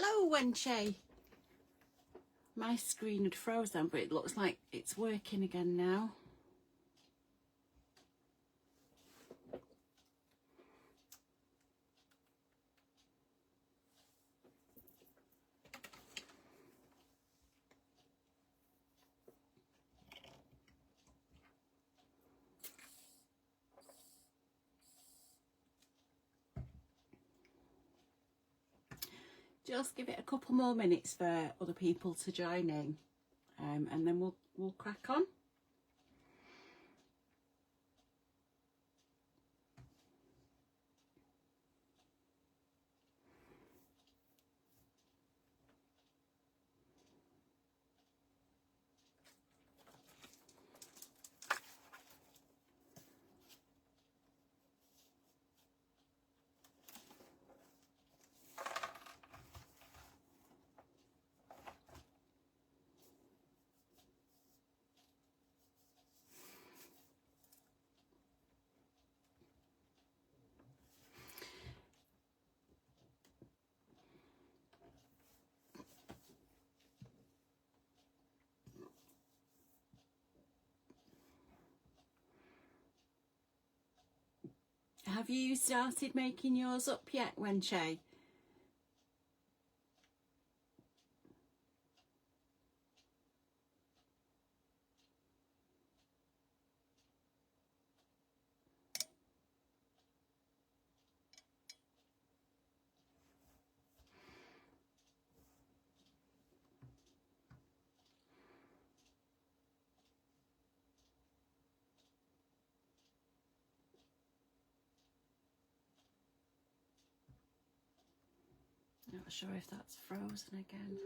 Hello, Wenche. My screen had frozen, but it looks like it's working again now. Just give it a couple more minutes for other people to join in, and then we'll crack on. Have you started making yours up yet, Wenche? Not sure if that's frozen again.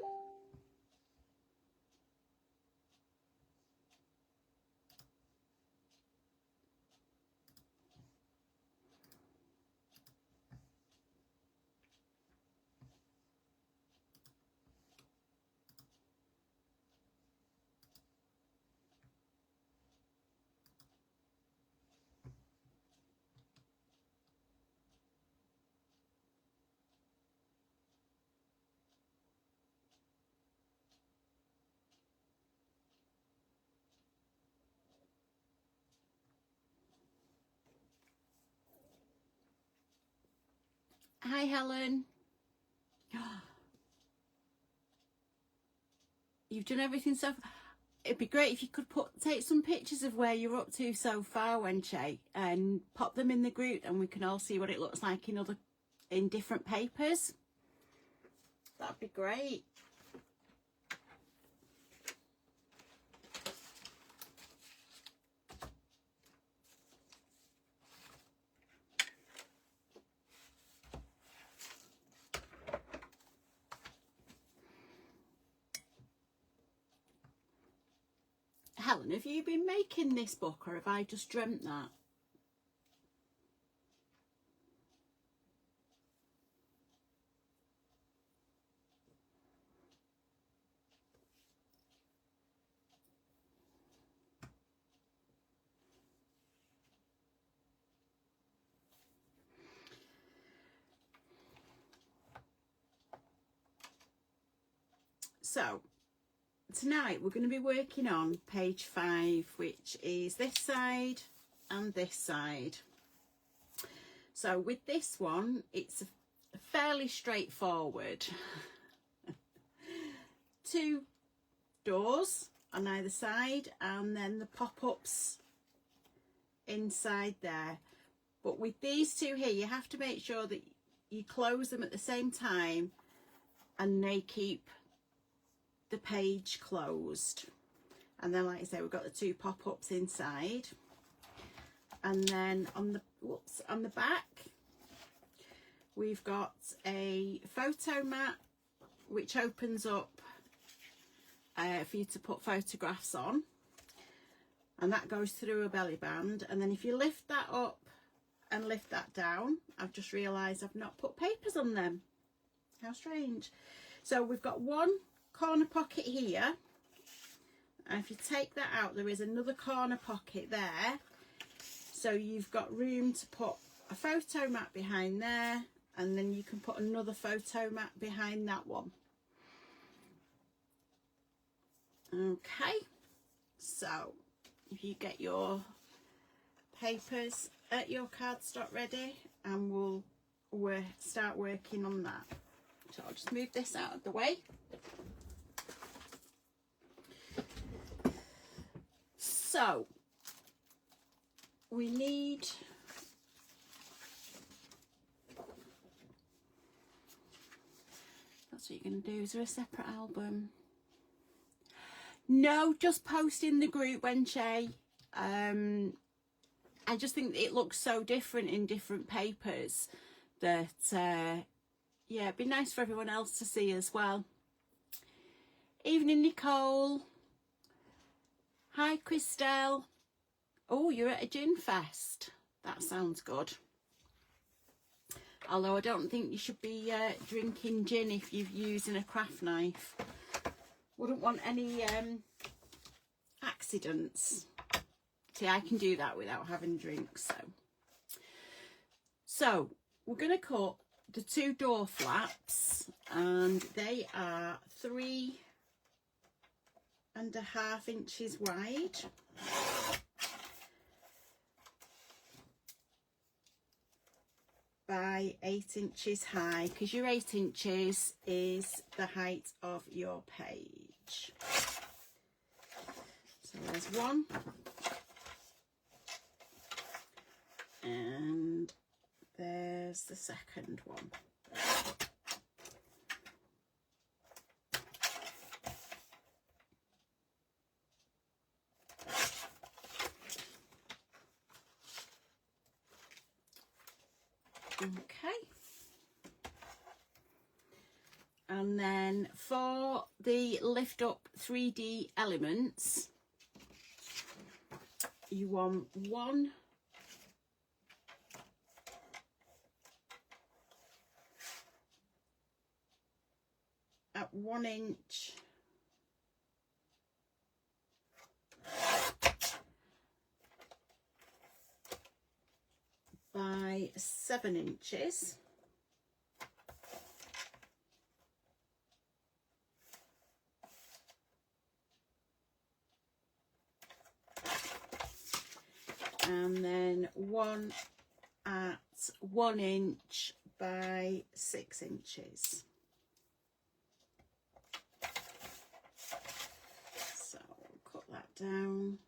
Hi, Helen. You've done everything so far. It'd be great if you could take some pictures of where you're up to so far, Wenche, and pop them in the group, and we can all see what it looks like in different papers. That'd be great. Helen, have you been making this book, or have I just dreamt that? So tonight we're going to be working on page 5, which is this side and this side. So with this one, it's fairly straightforward. 2 doors on either side, and then the pop-ups inside there. But with these 2 here, you have to make sure that you close them at the same time and they keep the page closed. And then, like I say, we've got the 2 pop-ups inside, and then on the back we've got a photo mat which opens up for you to put photographs on, and that goes through a belly band. And then if you lift that up and lift that down, I've just realised I've not put papers on them. How strange. So we've got one corner pocket here, and if you take that out, there is another corner pocket there, so you've got room to put a photo mat behind there, and then you can put another photo mat behind that one. Okay, so if you get your papers at your cardstock ready, and we'll start working on that. So I'll just move this out of the way. So we need that's what you're going to do. Is there a separate album? No, just post in the group, Wenche. I just think it looks so different in different papers that yeah, it'd be nice for everyone else to see as well. Evening, Nicole. Hi, Christelle. Oh, you're at a gin fest. That sounds good. Although I don't think you should be drinking gin if you're using a craft knife. Wouldn't want any accidents. See, I can do that without having drinks. So we're going to cut the 2 door flaps, and they are 3.5 inches wide. By 8 inches high, because your 8 inches is the height of your page. So there's one, and there's the second one. Okay, and then for the lift up 3D elements, you want one at 1 inch by 7 inches, and then one at 1 inch by 6 inches. So we'll cut that down.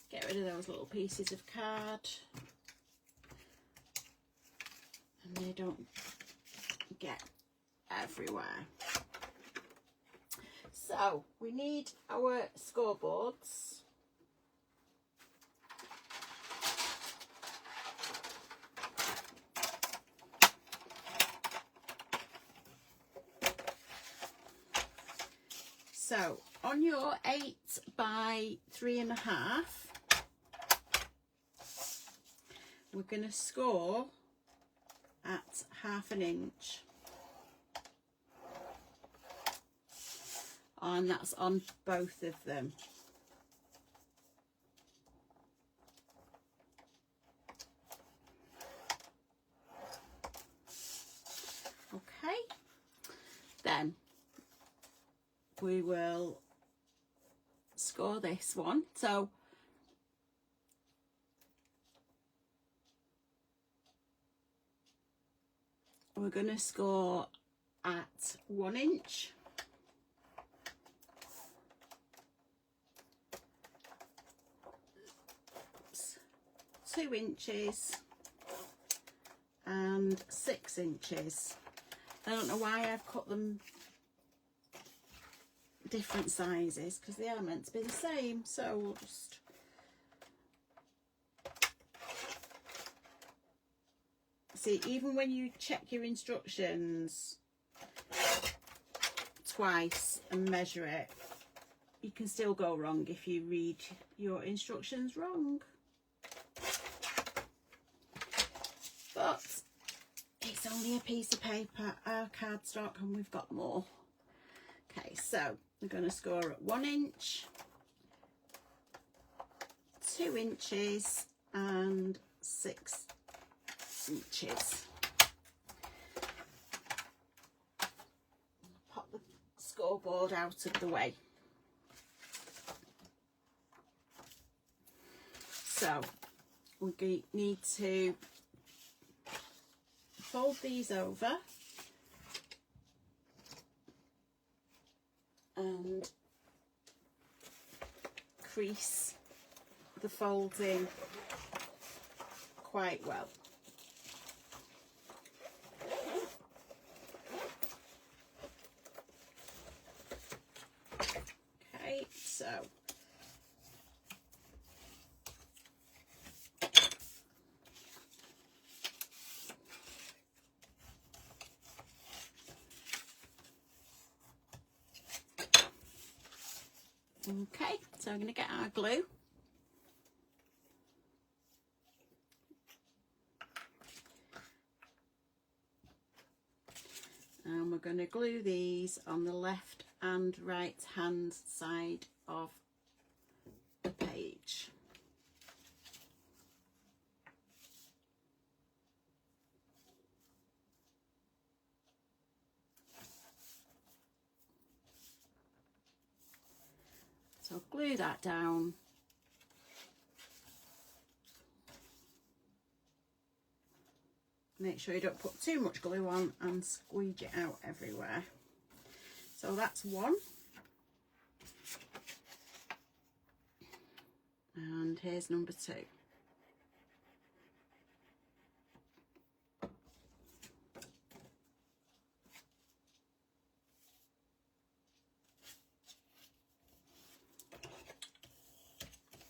Get rid of those little pieces of card, and they don't get everywhere. So we need our scoreboards. So on your 8 by 3.5, we're going to score at 1/2 inch, and that's on both of them. Okay, then we will score this one. So we're going to score at 1 inch, oops, 2 inches and 6 inches. I don't know why I've cut them different sizes, because they are meant to be the same. So we'll just see, even when you check your instructions twice and measure it, you can still go wrong if you read your instructions wrong. But it's It's only a piece of paper, our cardstock, and we've got more. Okay, so we're going to score at 1 inch, 2 inches and 6 inches. Pop the scoreboard out of the way. So we need to fold these over and crease the folding quite well. Okay, so okay, so I'm going to get our glue. And we're going to glue these on the left and right hand side of the page. So glue that down. Make sure you don't put too much glue on and squeeze it out everywhere. So that's one. And here's number 2.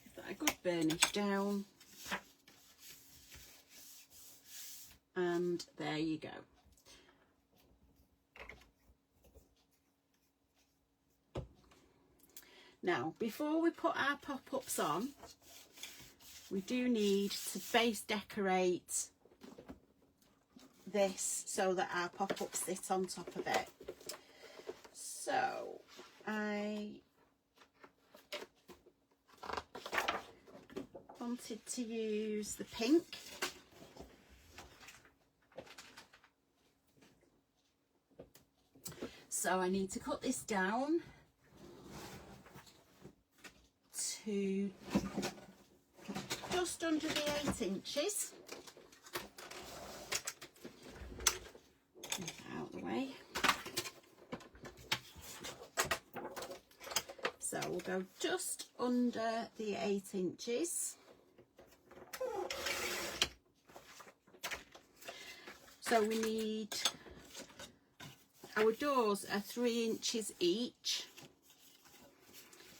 Give that a good burnish down. And there you go. Now, before we put our pop-ups on, we do need to base decorate this so that our pop-ups sit on top of it. So, I wanted to use the pink. So I need to cut this down to just under the 8 inches. Move that out of the way. So we'll go just under the 8 inches. So we need, our doors are 3 inches each.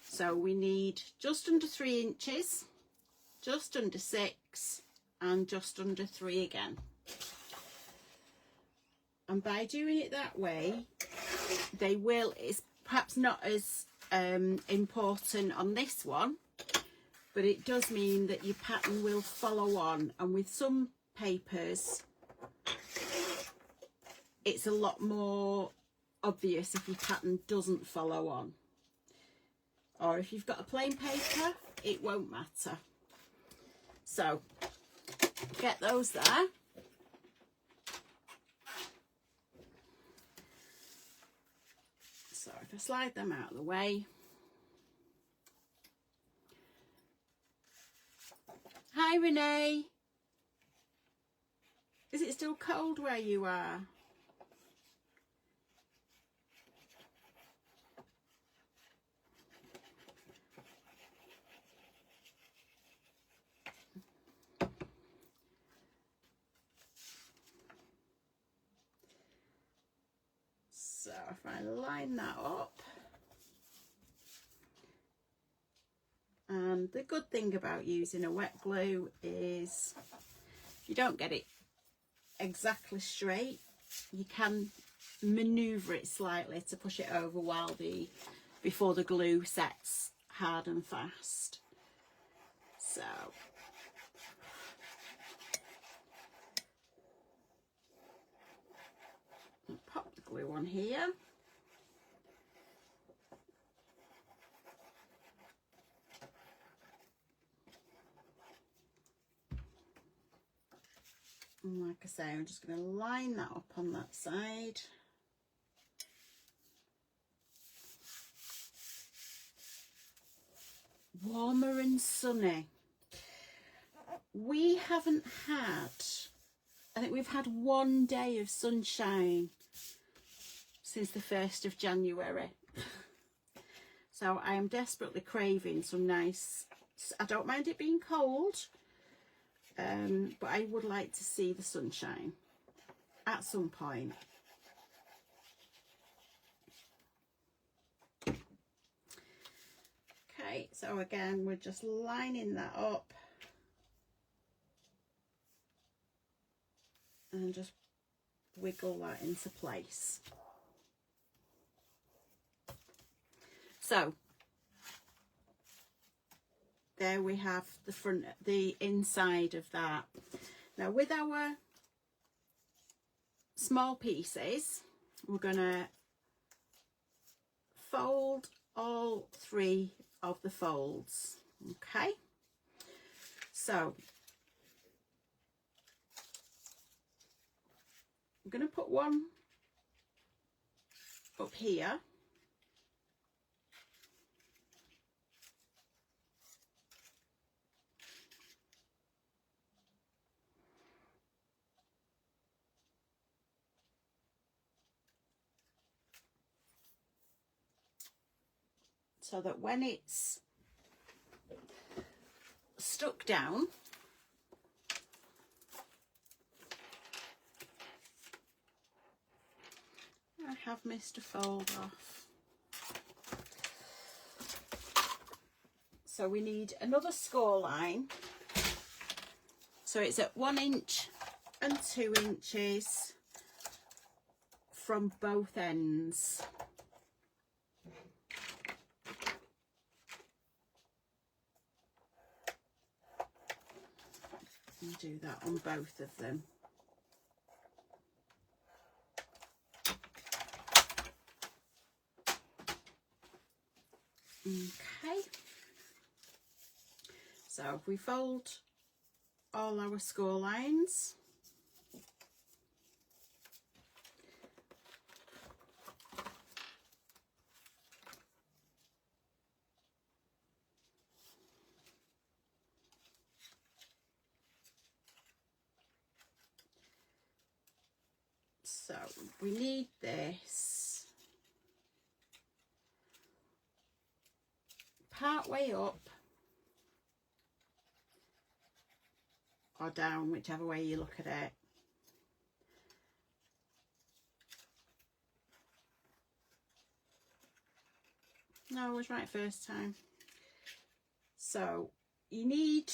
So we need just under 3 inches, just under 6 and just under 3 again. And by doing it that way, it's perhaps not as important on this one, but it does mean that your pattern will follow on. And with some papers, it's a lot more obvious if your pattern doesn't follow on. Or if you've got a plain paper, it won't matter. So, get those there. So if I slide them out of the way. Hi Renee. Is it still cold where you are? So if I line that up, and the good thing about using a wet glue is if you don't get it exactly straight, you can maneuver it slightly to push it over before the glue sets hard and fast. So glue on here. And like I say, I'm just going to line that up on that side. Warmer and sunny. We haven't had, I think we've had one day of sunshine since the 1st of January. So I am desperately craving some nice, I don't mind it being cold, but I would like to see the sunshine at some point. Okay, so again, we're just lining that up and just wiggle that into place. So there we have the front, the inside of that. Now with our small pieces, we're gonna fold all 3 of the folds. Okay, so I'm going to put one up here, so that when it's stuck down, I have missed a fold off. So we need another score line. So it's at 1 inch and 2 inches from both ends. And do that on both of them. Okay, so if we fold all our score lines, so we need this part way up or down, whichever way you look at it. No, I was right first time. So you need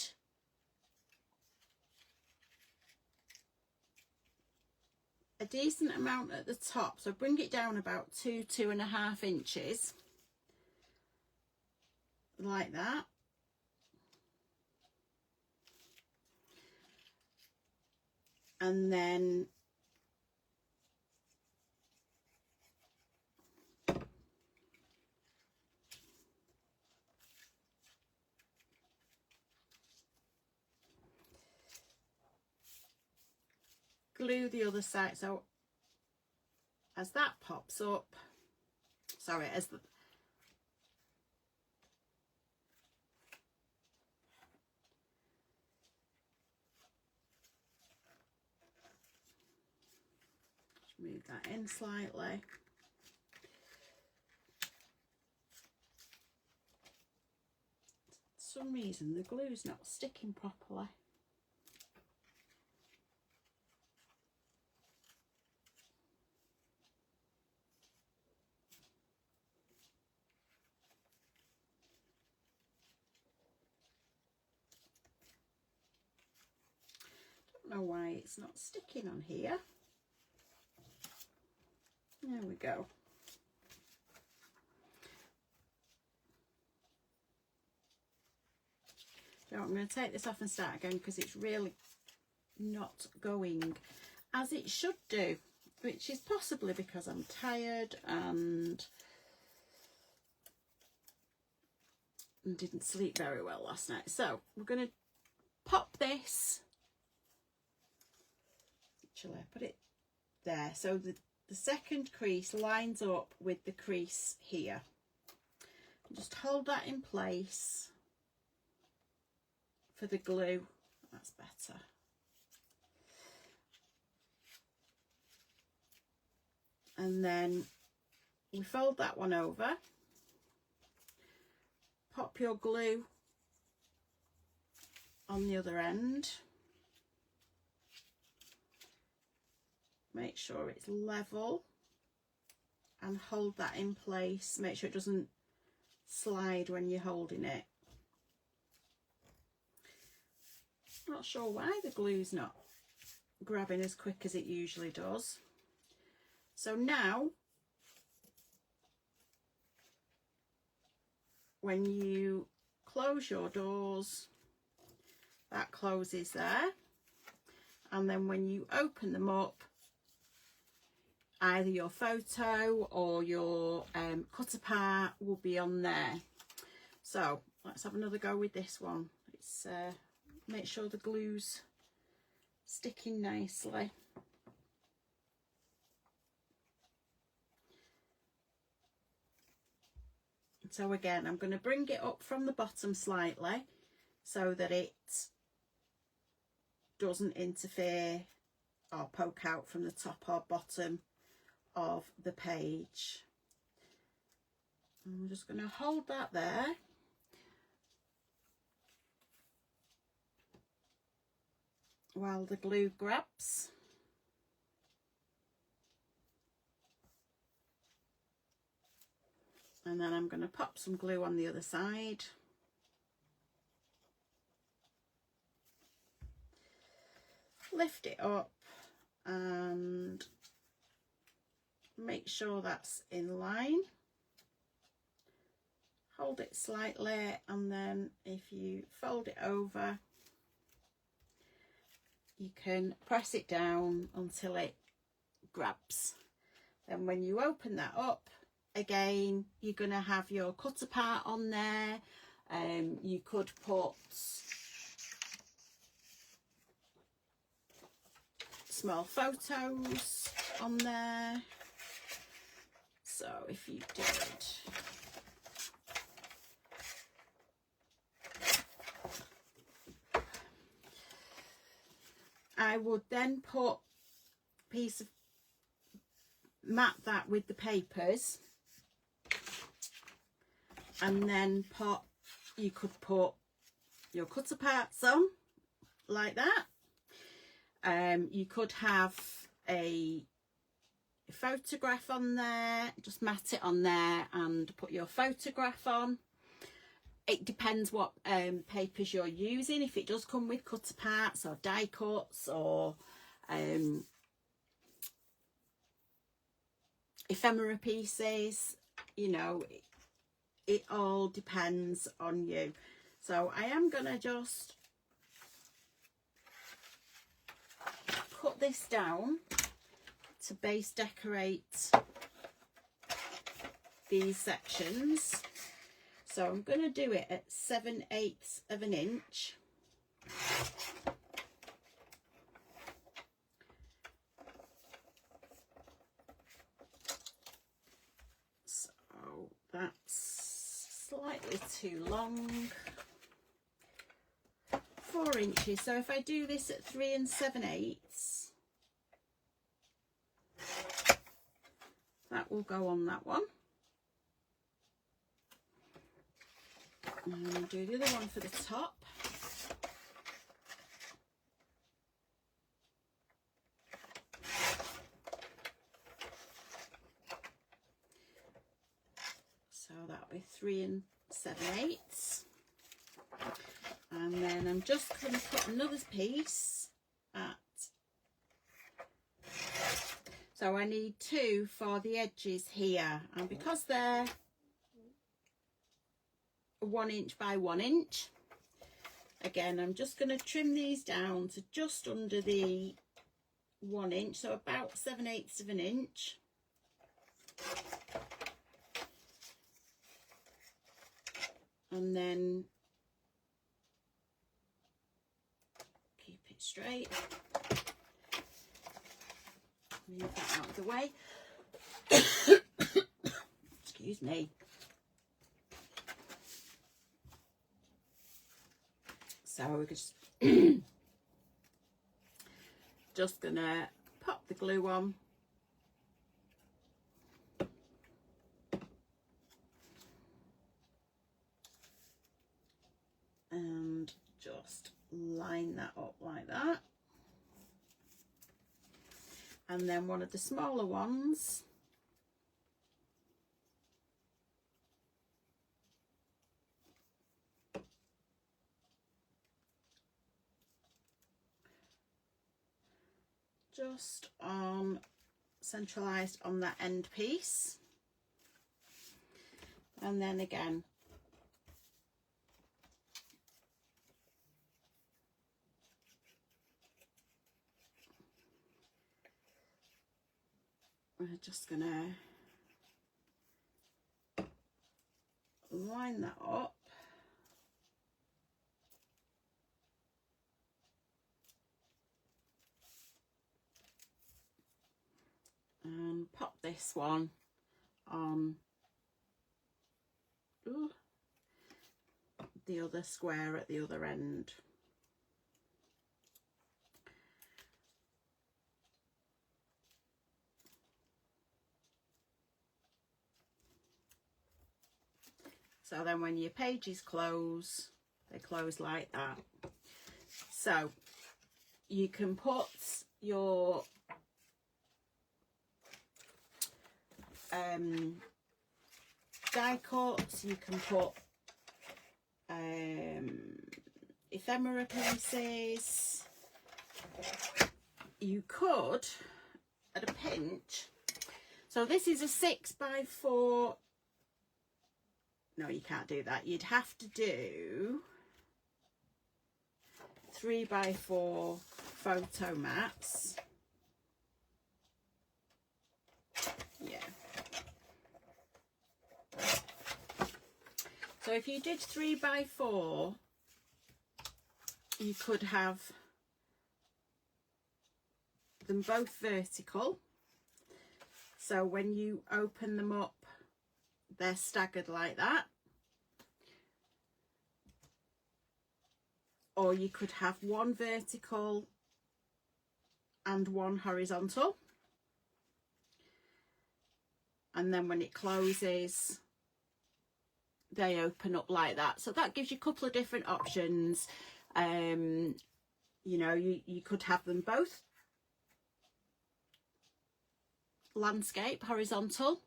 a decent amount at the top, so bring it down about 2.5 inches, like that. And then glue the other side. So as that pops up, sorry, as the move that in slightly. For some reason the glue's not sticking properly. Don't know why it's not sticking on here. There we go. So I'm going to take this off and start again because it's really not going as it should do. which is possibly because I'm tired and didn't sleep very well last night. So we're going to pop this, actually I put it there, so the second crease lines up with the crease here. Just hold that in place for the glue, that's better. And then we fold that one over, pop your glue on the other end, make sure it's level and hold that in place. Make sure it doesn't slide when you're holding it. Not sure why the glue's not grabbing as quick as it usually does. So now when you close your doors, that closes there, and then when you open them up, either your photo or your cut apart will be on there. So let's have another go with this one. It's make sure the glue's sticking nicely. So again, I'm going to bring it up from the bottom slightly so that it doesn't interfere or poke out from the top or bottom of the page. I'm just going to hold that there. While the glue grabs. And then I'm going to pop some glue on the other side. Lift it up and make sure that's in line. Hold it slightly, and then if you fold it over, you can press it down until it grabs. Then when you open that up, again, you're going to have your cut apart on there. You could put small photos on there. So if you did I would then put a piece of mat that with the papers, and then you could put your cut aparts on like that. You could have a photograph on there, just mat it on there and put your photograph on. It depends what papers you're using. If it does come with cut aparts or die cuts or ephemera pieces, you know, it all depends on you. So I am going to just cut this down to base decorate these sections. So I'm going to do it at 7/8 of an inch. So that's slightly too long. 4 inches. So if I do this at 3 7/8, that will go on that one. And do the other one for the top. So that'll be 3 7/8. And then I'm just going to put another piece at, so I need 2 for the edges here, and because they're 1 inch by 1 inch, again I'm just going to trim these down to just under the 1 inch, so about 7/8 of an inch. And then keep it straight. Move that out of the way. Excuse me. So we're just gonna pop the glue on. And just line that up like that. And then one of the smaller ones, just on centralized on that end piece. And then again we're just gonna line that up. And pop this one on the other square at the other end. So then when your pages close, they close like that. So you can put your die cuts, you can put ephemera pieces. You could, at a pinch, so this is a 6x4. No, you can't do that. You'd have to do 3x4 photo mats. Yeah. So if you did 3x4, you could have them both vertical. So when you open them up, they're staggered like that. Or you could have one vertical and one horizontal. And then when it closes, they open up like that. So that gives you a couple of different options. You know, you could have them both landscape, horizontal.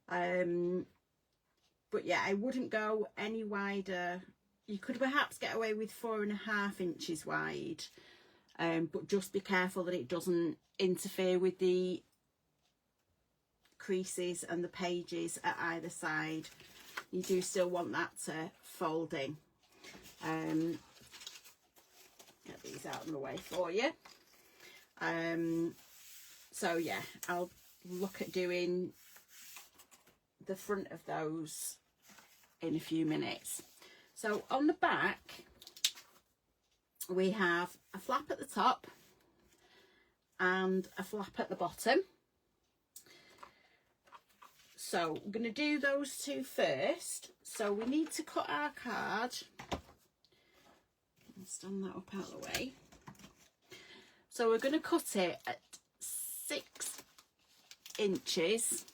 But yeah, I wouldn't go any wider. You could perhaps get away with 4.5 inches wide, but just be careful that it doesn't interfere with the creases and the pages at either side. You do still want that folding. Get these out of the way for you. So yeah, I'll look at doing the front of those in a few minutes. So on the back we have a flap at the top and a flap at the bottom. So we're going to do those two first. So we need to cut our card. I'll stand that up out of the way. So we're going to cut it at 6 inches.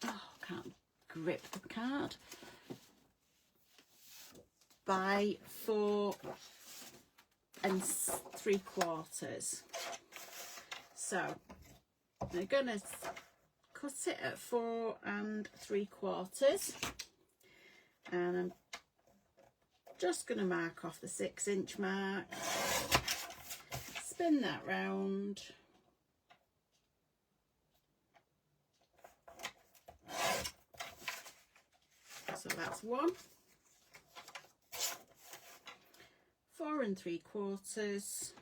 Oh, can't grip the card. By 4 3/4. So we're going to cut it at 4 3/4, and I'm just going to mark off the 6 inch mark, spin that round, so that's 1, 4 3/4,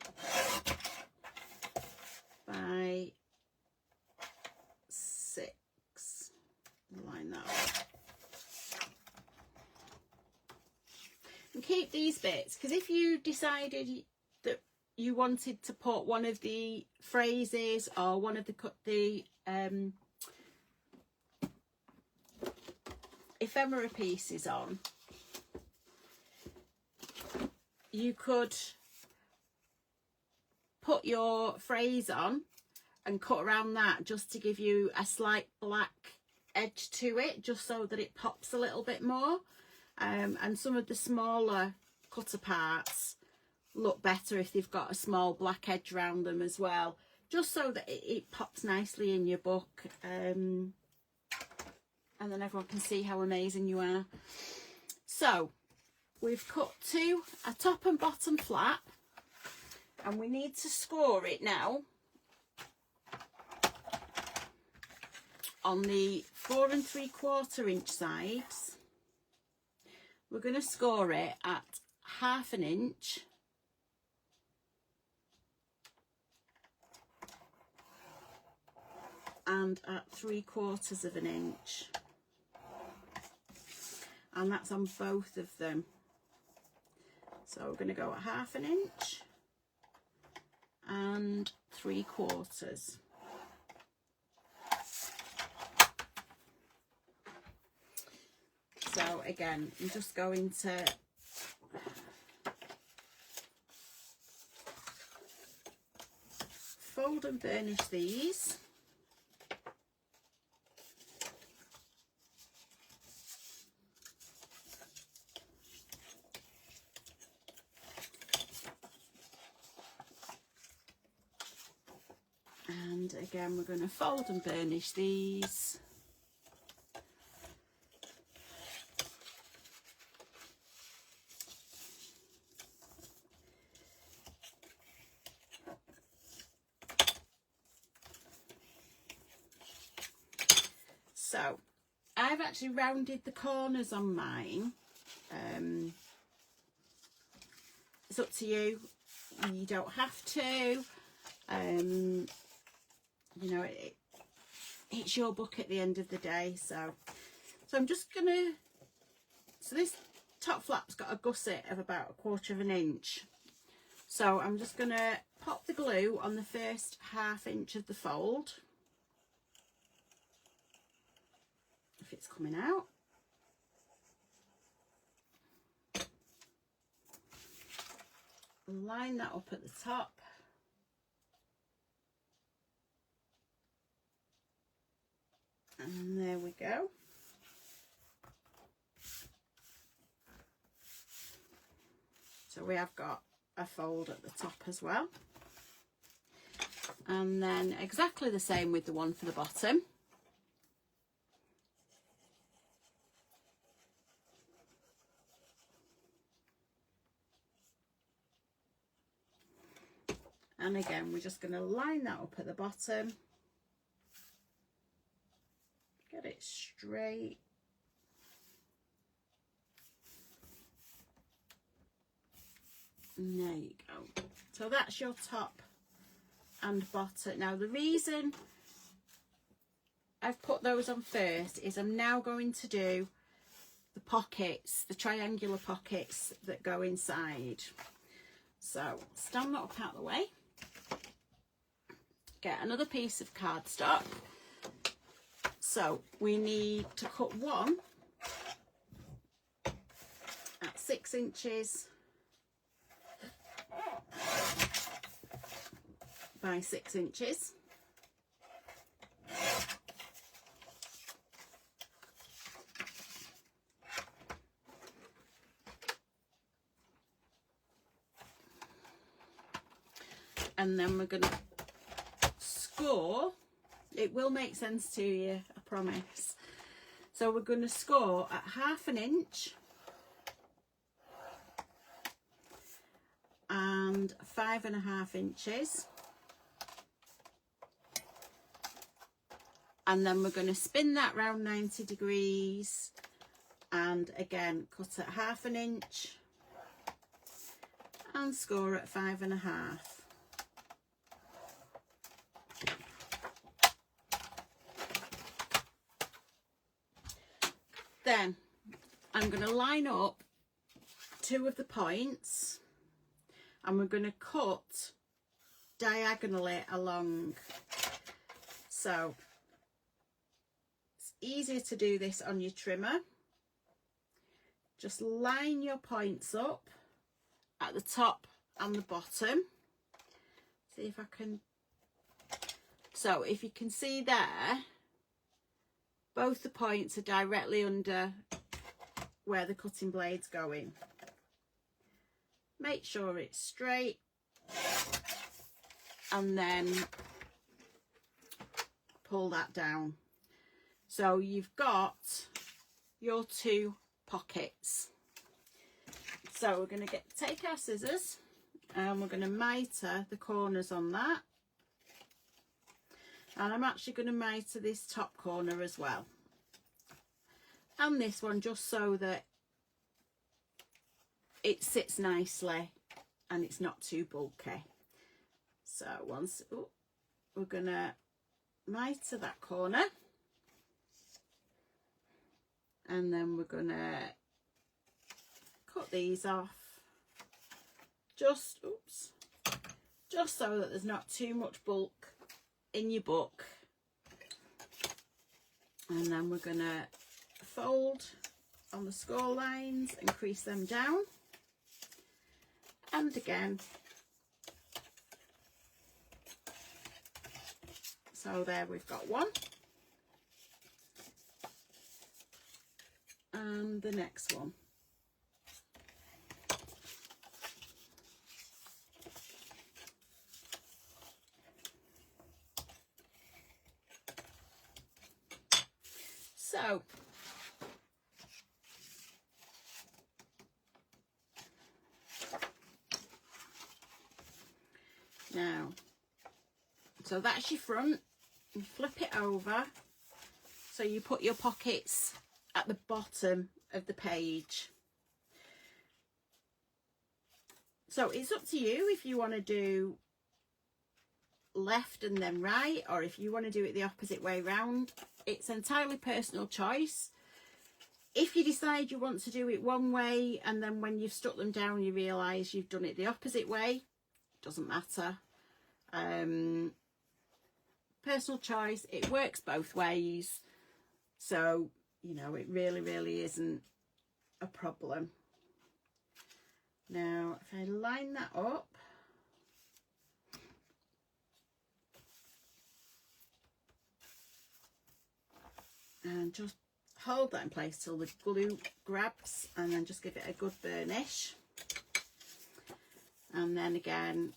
by 6. Line that up. And keep these bits, because if you decided that you wanted to put one of the phrases or one of the ephemera pieces on, you could put your phrase on and cut around that just to give you a slight black edge to it, just so that it pops a little bit more. And some of the smaller cutter parts look better if they've got a small black edge around them as well, just so that it pops nicely in your book, and then everyone can see how amazing you are. So we've cut a top and bottom flap, and we need to score it now on the 4 3/4 inch sides. We're going to score it at 1/2 inch and at 3/4 inch, and that's on both of them. So we're going to go at 1/2 inch and 3/4. So again, I'm just going to fold and burnish these. And again, we're going to fold and burnish these. So I've actually rounded the corners on mine. It's up to you. You don't have to. You know, it's your book at the end of the day. So I'm just gonna, so this top flap's got a gusset of about 1/4 inch. So I'm just gonna pop the glue on the first 1/2 inch of the fold, if it's coming out. Line that up at the top. And there we go. So we have got a fold at the top as well. And then exactly the same with the one for the bottom. And again, we're just going to line that up at the bottom. Get it straight. And there you go. So that's your top and bottom. Now the reason I've put those on first is I'm now going to do the pockets, the triangular pockets that go inside. So stand that up out of the way. Get another piece of cardstock. So we need to cut one at 6 inches by 6 inches. And then we're going to score. It will make sense to you, I promise. So we're going to score at 1/2 inch and 5.5 inches. And then we're going to spin that round 90 degrees and again cut at 1/2 inch and score at 5.5. Then I'm going to line up 2 of the points and we're going to cut diagonally along. So it's easier to do this on your trimmer. Just line your points up at the top and the bottom. See if I can. So if you can see there, both the points are directly under where the cutting blade's going. Make sure it's straight and then pull that down. So you've got your 2 pockets. So we're going to take our scissors and we're going to miter the corners on that. And I'm actually going to miter this top corner as well. And this one, just so that it sits nicely and it's not too bulky. So once, we're going to miter that corner. And then we're going to cut these off. Just so that there's not too much bulk in your book. And then we're going to fold on the score lines and crease them down. And again. So there we've got one. And the next one. So now, so that's your front. You flip it over so you put your pockets at the bottom of the page. So it's up to you if you want to do left and then right, or if you want to do it the opposite way round. It's entirely personal choice. If you decide you want to do it one way and then when you've stuck them down you realise you've done it the opposite way, doesn't matter. Personal choice. It works both ways, so you know it really isn't a problem. Now if I line that up, and just hold that in place till the glue grabs, and then just give it a good burnish. And then again,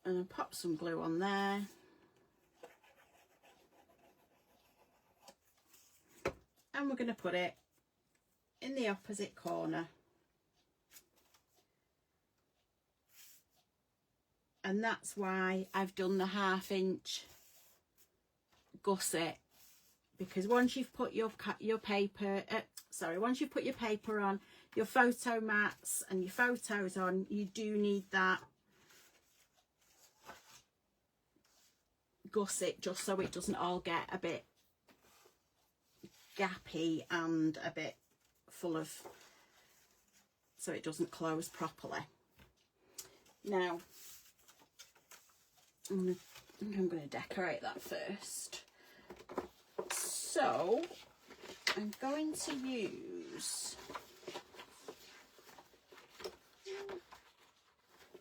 and then pop some glue on there. And we're going to put it in the opposite corner. And that's why I've done the 1/2 inch gusset, because once you've put your paper once you've put your paper on, your photo mats and your photos on, you do need that gusset just so it doesn't all get a bit gappy and a bit full of, so it doesn't close properly. Now I'm going to decorate that first. So I'm going to use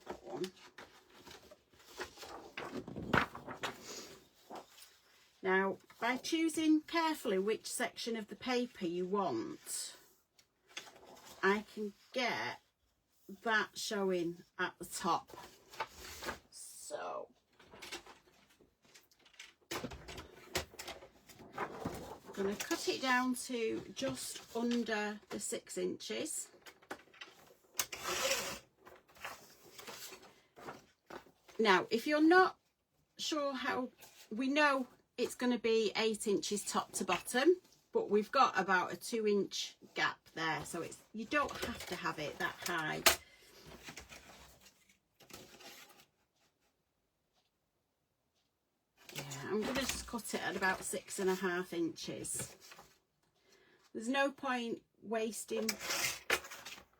that one. Now, by choosing carefully which section of the paper you want, I can get that showing at the top. So I'm going to cut it down to just under the 6 inches. Now, if you're not sure how, we know it's going to be 8 inches top to bottom, but we've got about a 2 inch gap there, so it's, you don't have to have it that high. Yeah, I'm going to just cut it at about 6.5 inches. There's no point wasting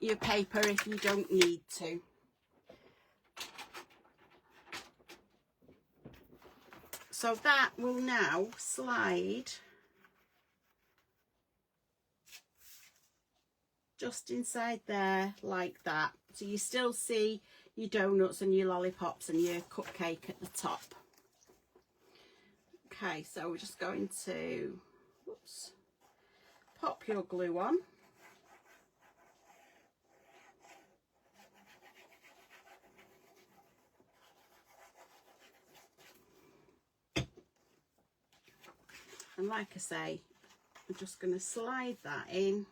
your paper if you don't need to. So that will now slide just inside there like that. So you still see your donuts and your lollipops and your cupcake at the top. Okay, so we're just going to, whoops, pop your glue on. And like I say, I'm just going to slide that in.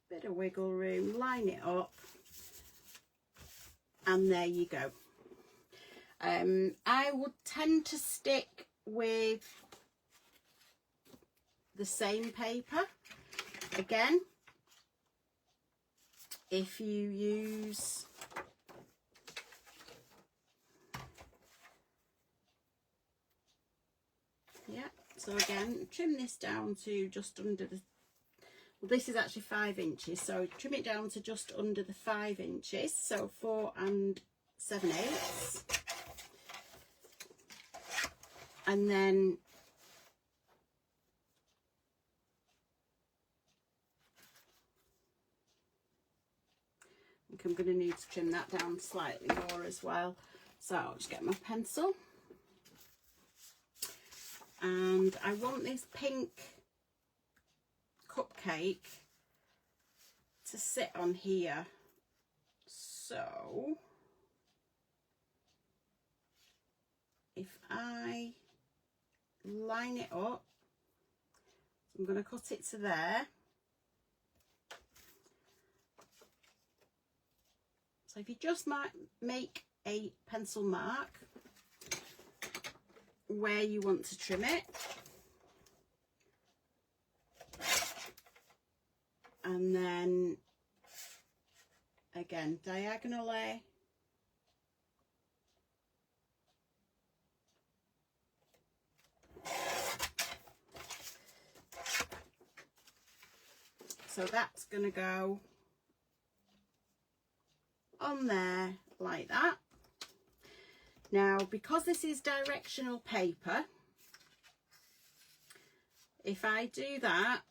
Bit of wiggle room, line it up, and there you go. I would tend to stick with the same paper. Again, if you use so again, trim this down to just under the, well, this is actually 5 inches, so trim it down to just under the 5 inches, so 4 7/8, and then I think I'm going to need to trim that down slightly more as well. So I'll just get my pencil, and I want this pink cupcake to sit on here. So if I line it up, I'm going to cut it to there. So if you just make a pencil mark where you want to trim it, and then again diagonally, so that's going to go on there like that. Now, because this is directional paper, if I do that,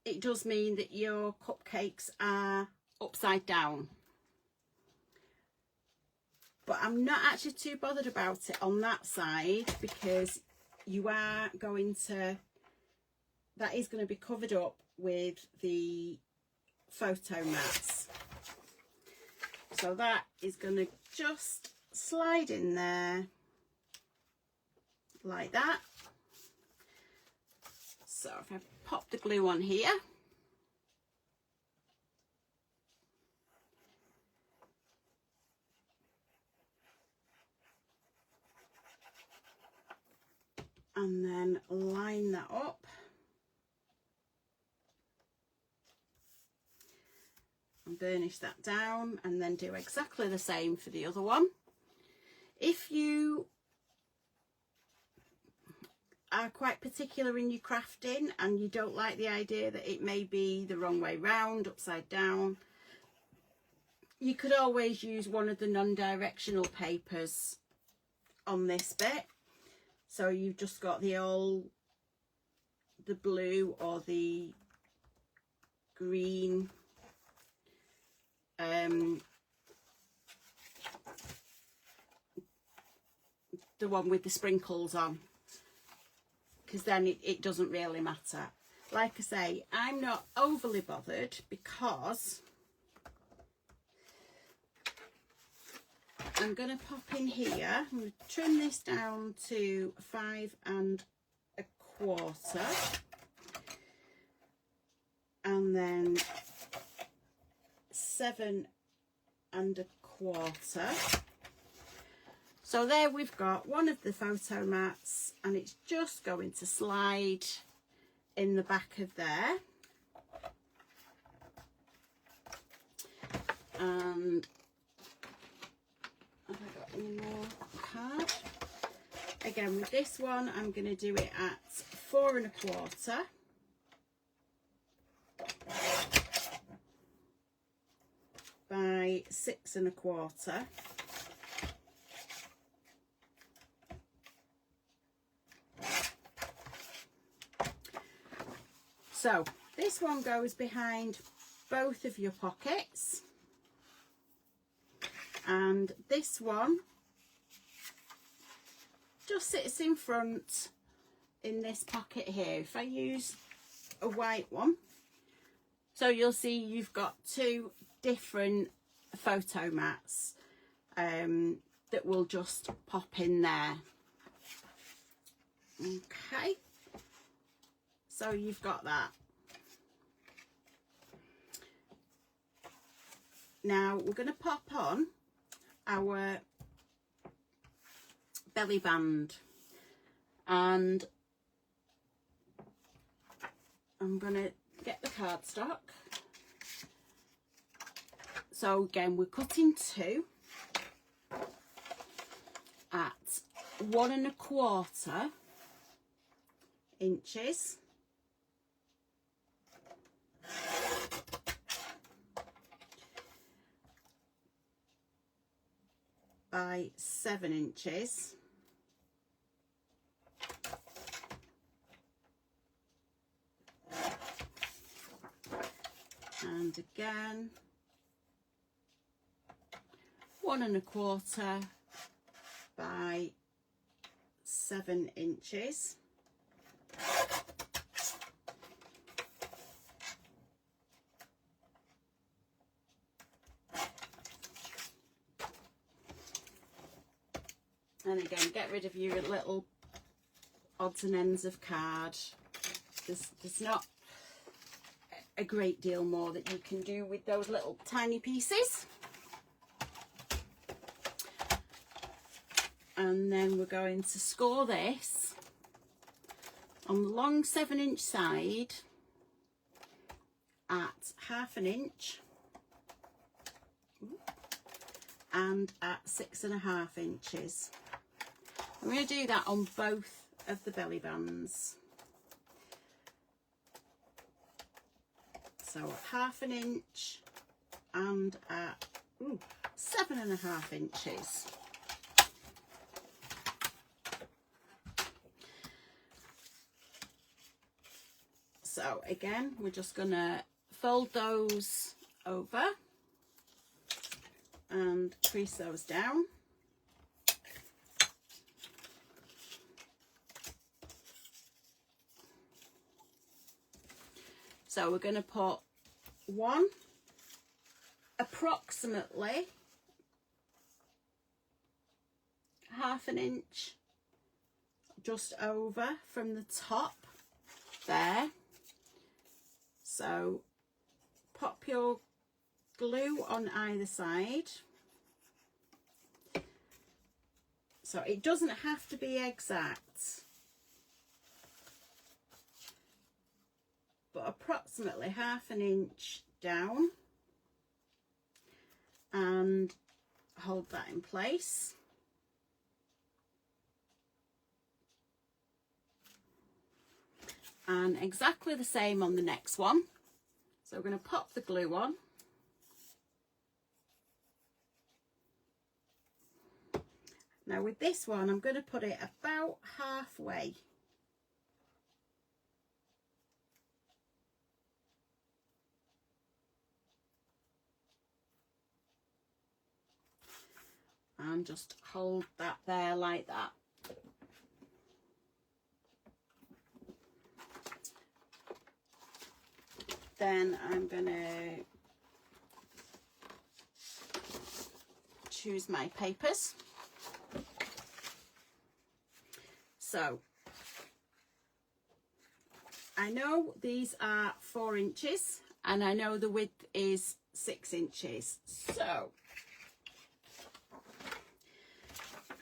it does mean that your cupcakes are upside down. But I'm not actually too bothered about it on that side, because you are going to, that is going to be covered up with the photo mats. So that is going to just slide in there like that. So if I pop the glue on here, and then line that up, and burnish that down, and then do exactly the same for the other one. If you are quite particular in your crafting and you don't like the idea that it may be the wrong way round, upside down, you could always use one of the non-directional papers on this bit. So you've just got the blue or the green the one with the sprinkles on, because then it doesn't really matter. Like I say, I'm not overly bothered, because I'm going to pop in here, I'm going to trim this down to 5 1/4, and then 7 1/4. So there we've got one of the photo mats, and it's just going to slide in the back of there. And have I got any more card? Again, with this one, I'm going to do it at 4 1/4 by 6 1/4. So this one goes behind both of your pockets, and this one just sits in front in this pocket here. If I use a white one, so you'll see you've got two different photo mats that will just pop in there. Okay, so you've got that. Now we're going to pop on our belly band, and I'm going to get the cardstock. So again, we're cutting 2 at 1 1/4 inches by 7 inches. And again 1 1/4 by 7 inches. And again, get rid of your little odds and ends of card. There's not a great deal more that you can do with those little tiny pieces. And then we're going to score this on the long 7-inch side at 1/2 inch and at 6 1/2 inches. I'm going to do that on both of the belly bands. So at 1/2 inch and at 7 1/2 inches. So again, we're just going to fold those over and crease those down. So we're going to put one approximately 1/2 inch just over from the top there. So pop your glue on either side. So it doesn't have to be exact, but approximately 1/2 inch down, and hold that in place. And exactly the same on the next one. So we're going to pop the glue on. Now with this one, I'm going to put it about halfway. And just hold that there like that. Then I'm going to choose my papers. So I know these are 4 inches and I know the width is 6 inches. So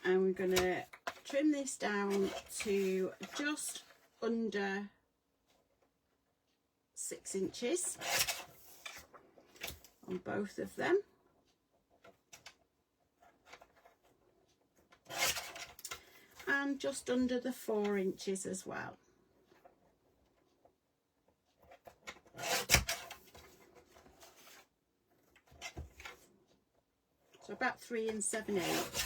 and we're going to trim this down to just under 6 inches on both of them. And just under the 4 inches as well. So about 3 7/8.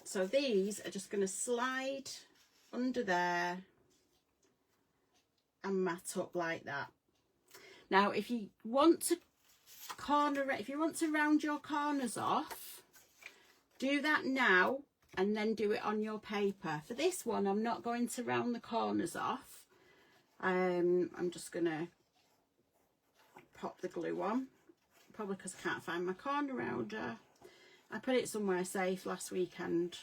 So these are just going to slide under there and mat up like that. Now, if you want to round your corners off, do that now and then do it on your paper. For this one, I'm not going to round the corners off. I'm just going to pop the glue on, probably because I can't find my corner rounder. I put it somewhere safe last weekend.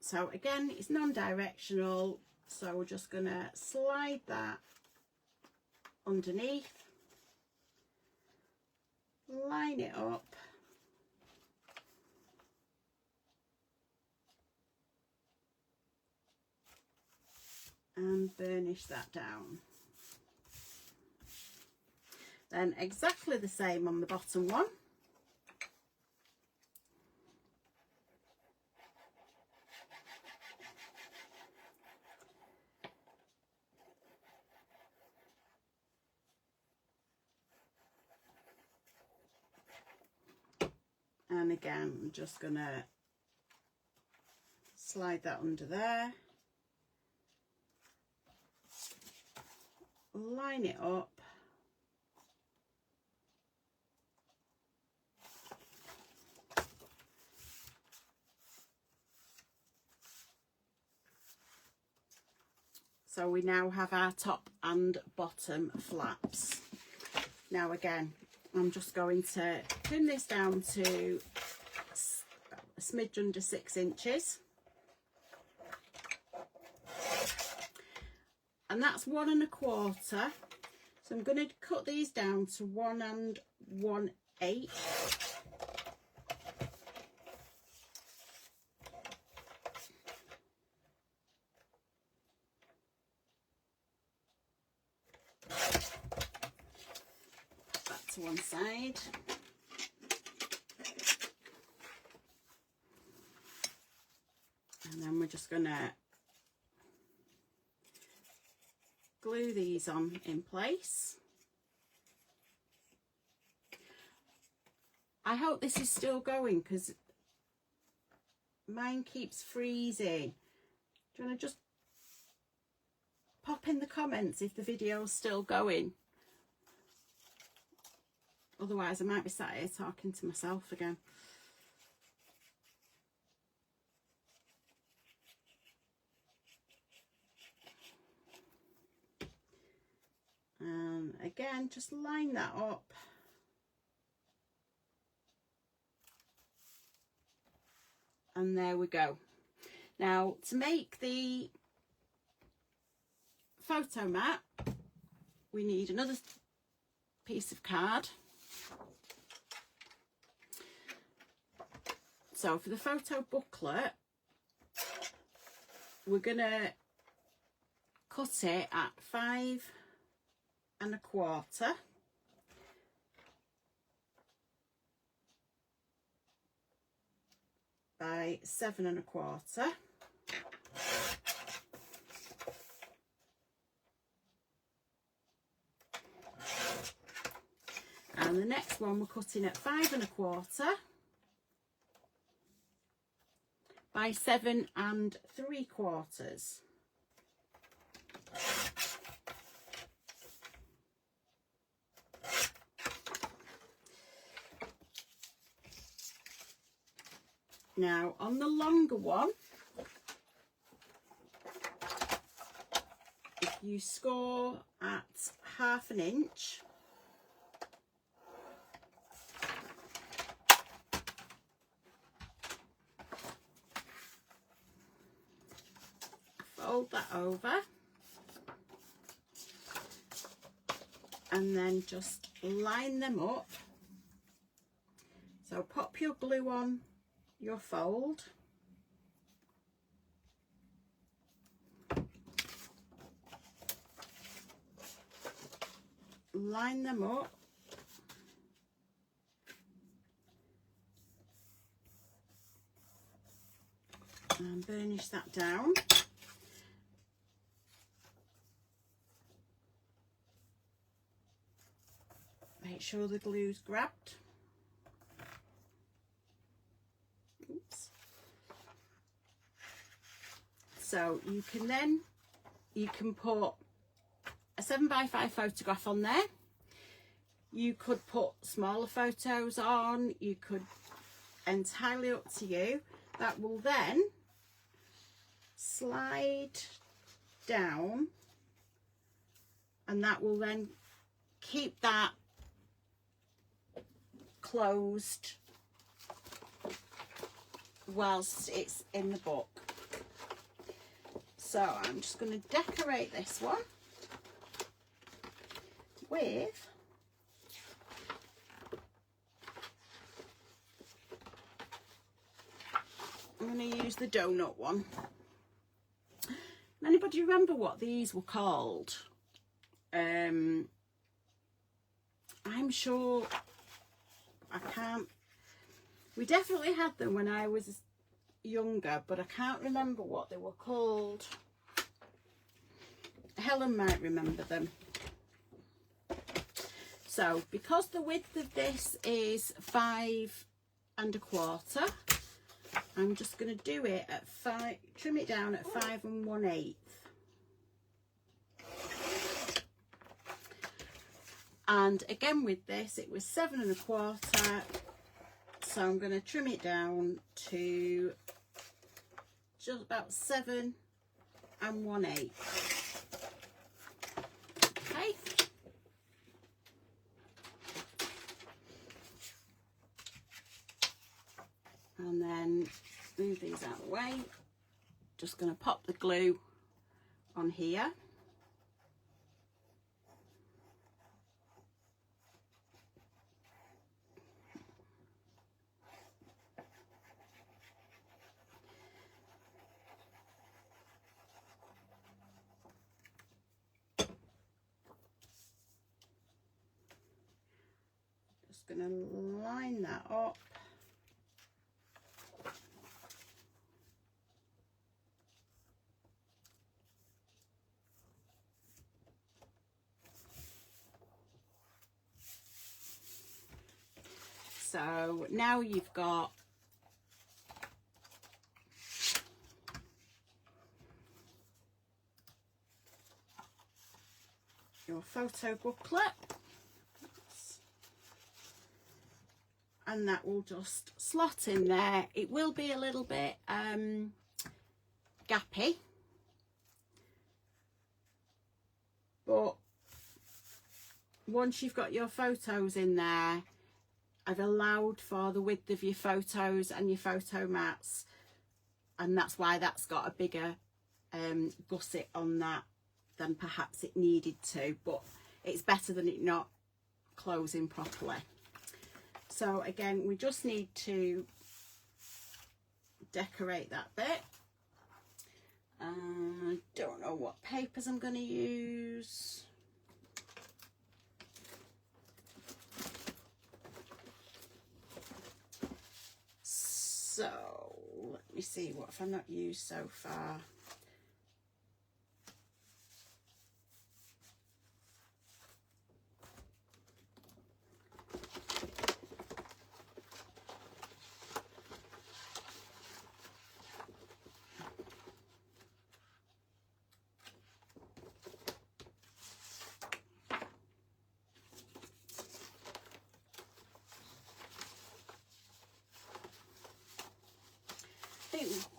So again, it's non-directional, so we're just going to slide that underneath, line it up, and burnish that down. Then exactly the same on the bottom one. And again, I'm just going to slide that under there, line it up, so we now have our top and bottom flaps. Now again, I'm just going to trim this down to a smidge under 6 inches. And that's 1 1/4. So I'm going to cut these down to 1 1/8. To one side, and then we're just going to glue these on in place. I hope this is still going because mine keeps freezing. Do you want to just pop in the comments if the video's still going? Otherwise I might be sat here talking to myself again. And again, just line that up. And there we go. Now, to make the photo mat, we need another piece of card. So for the photo booklet, we're going to cut it at 5 1/4 by 7 1/4. And the next one we're cutting at 5 1/4 by 7 3/4. Now on the longer one, if you score at 1/2 inch, fold that over, and then just line them up. So pop your glue on your fold. Line them up. And burnish that down. Make sure the glue's grabbed. Oops. So you can put a 7x5 photograph on there. You could put smaller photos on. You could, entirely up to you. That will then slide down, and that will then keep that closed whilst it's in the book. So I'm just going to decorate this one with I'm going to use the donut one. Anybody remember what these were called? I'm sure I can't. We definitely had them when I was younger, but I can't remember what they were called. Helen might remember them. So because the width of this is 5 1/4, I'm just going to do it at 5, trim it down at 5 1/8. And again with this, it was 7 1/4. So I'm going to trim it down to just about 7 1/8. Okay. And then move these out of the way. Just going to pop the glue on here. Just going to line that up. So now you've got your photo booklet, and that will just slot in there. It will be a little bit gappy, but once you've got your photos in there, I've allowed for the width of your photos and your photo mats, and that's why that's got a bigger gusset on that than perhaps it needed to, but it's better than it not closing properly. So again, we just need to decorate that bit. I don't know what papers I'm going to use. So let me see, what have I not used so far?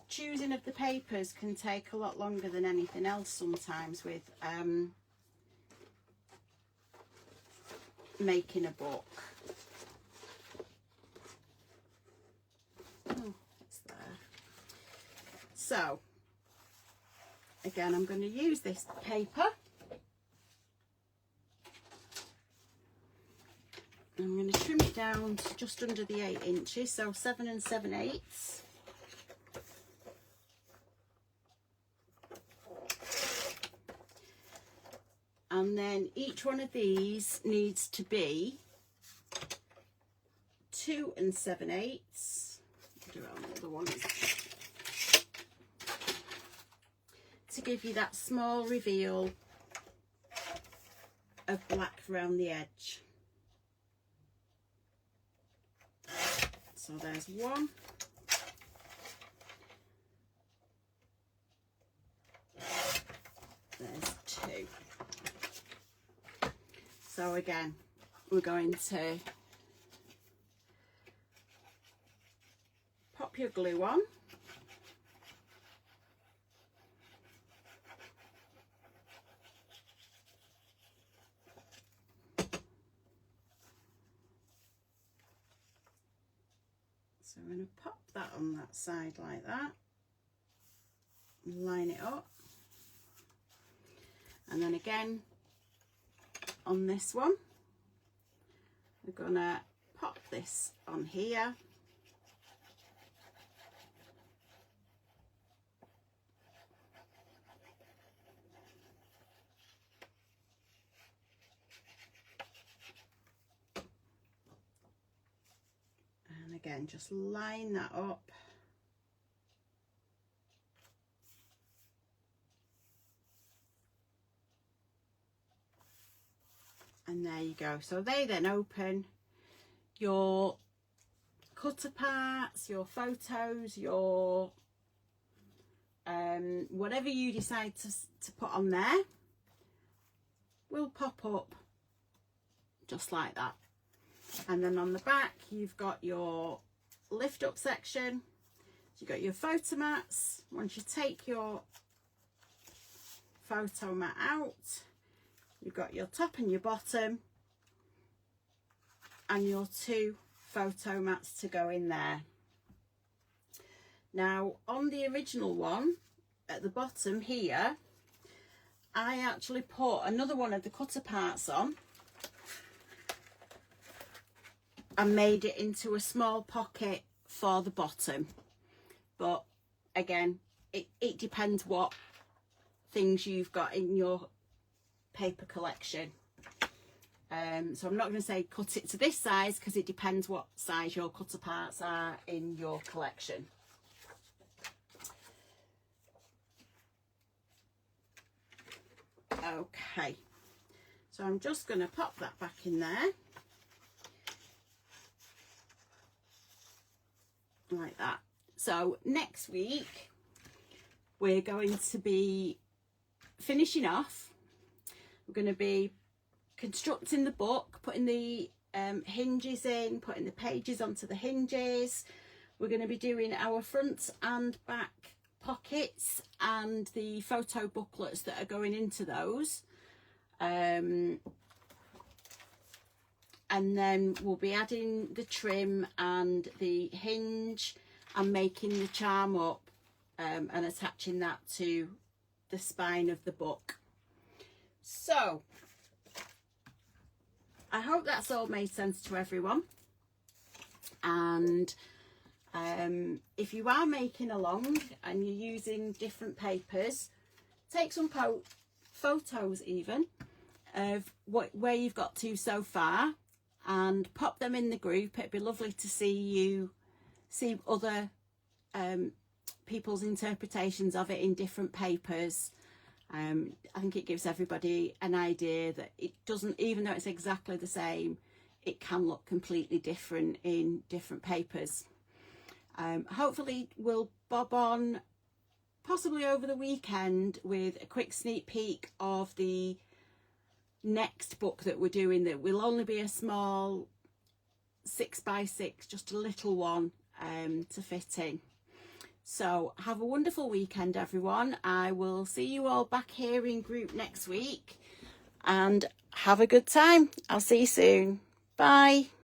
Choosing of the papers can take a lot longer than anything else sometimes with making a book. Oh, it's there. So again, I'm going to use this paper. I'm going to trim it down to just under the 8 inches, so 7 7/8. And then each one of these needs to be 2 7/8. Do it on the other one to give you that small reveal of black around the edge. So there's one. There's two. So again, we're going to pop your glue on. So I'm going to pop that on that side like that, line it up, and then again on this one we're going to pop this on here, and again just line that up. And there you go. So they then open your cutter parts, your photos, your whatever you decide to put on there will pop up just like that. And then on the back you've got your lift up section. You've got your photo mats. Once you take your photo mat out, you've got your top and your bottom and your 2 photo mats to go in there. Now on the original one at the bottom here, I actually put another one of the cutter parts on and made it into a small pocket for the bottom. But again, it depends what things you've got in your paper collection. So I'm not going to say cut it to this size because it depends what size your cutter parts are in your collection. Okay, so I'm just going to pop that back in there like that. So next week we're going to be finishing off. We're going to be constructing the book, putting the hinges in, putting the pages onto the hinges. We're going to be doing our front and back pockets and the photo booklets that are going into those. And then we'll be adding the trim and the hinge and making the charm up and attaching that to the spine of the book. So I hope that's all made sense to everyone. And if you are making along and you're using different papers, take some photos even of where you've got to so far and pop them in the group. It'd be lovely to see other people's interpretations of it in different papers. I think it gives everybody an idea that it doesn't, even though it's exactly the same, it can look completely different in different papers. Hopefully we'll bob on possibly over the weekend with a quick sneak peek of the next book that we're doing, that will only be a small 6x6, just a little one to fit in. So have a wonderful weekend, everyone. I will see you all back here in group next week and have a good time. I'll see you soon. Bye.